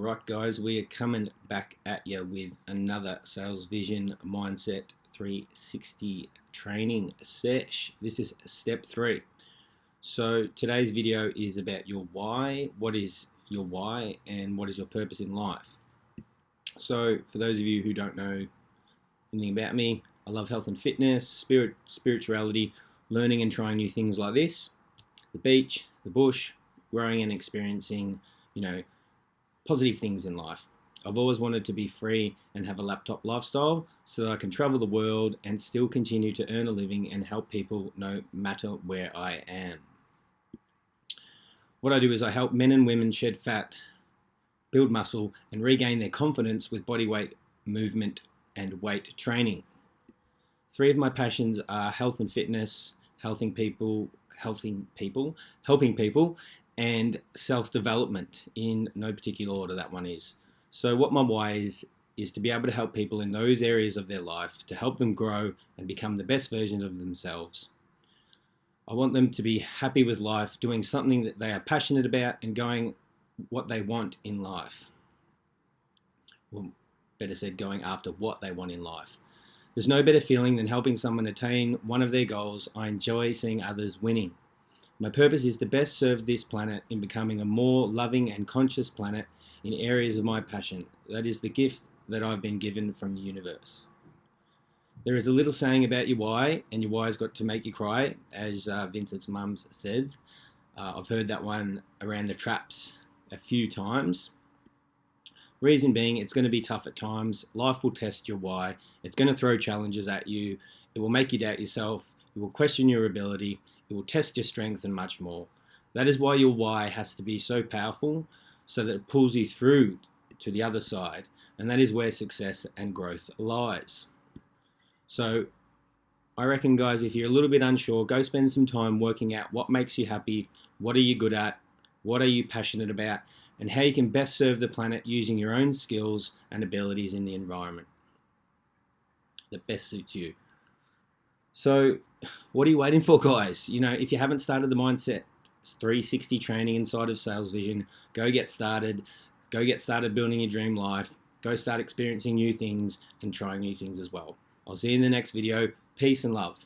Alright guys, we are coming back at you with another Salesvision Mindset 360 training sesh. This is step 3. So today's video is about your why. What is your why and what is your purpose in life? So for those of you who don't know anything about me, I love health and fitness, spirituality, learning and trying new things like this, the beach, the bush, growing and experiencing, positive things in life. I've always wanted to be free and have a laptop lifestyle so that I can travel the world and still continue to earn a living and help people no matter where I am. What I do is I help men and women shed fat, build muscle, and regain their confidence with body weight movement and weight training. 3 of my passions are health and fitness, helping people, and self-development in no particular order that one is. So what my why is to be able to help people in those areas of their life to help them grow and become the best version of themselves. I want them to be happy with life, doing something that they are passionate about and going what they want in life. Well, better said, going after what they want in life. There's no better feeling than helping someone attain one of their goals. I enjoy seeing others winning. My purpose is to best serve this planet in becoming a more loving and conscious planet in areas of my passion. That is the gift that I've been given from the universe. There is a little saying about your why, and your why's got to make you cry, as Vincent's mum said. I've heard that one around the traps a few times. Reason being, it's going to be tough at times. Life will test your why. It's going to throw challenges at you. It will make you doubt yourself. It will question your ability. It will test your strength and much more. That is why your why has to be so powerful so that it pulls you through to the other side. And that is where success and growth lies. So I reckon, guys, if you're a little bit unsure, go spend some time working out what makes you happy, what are you good at, what are you passionate about, and how you can best serve the planet using your own skills and abilities in the environment that best suits you. So what are you waiting for, guys? If you haven't started the Mindset 360 training inside of Salesvision, go get started. Go get started building your dream life. Go start experiencing new things and trying new things as well. I'll see you in the next video. Peace and love.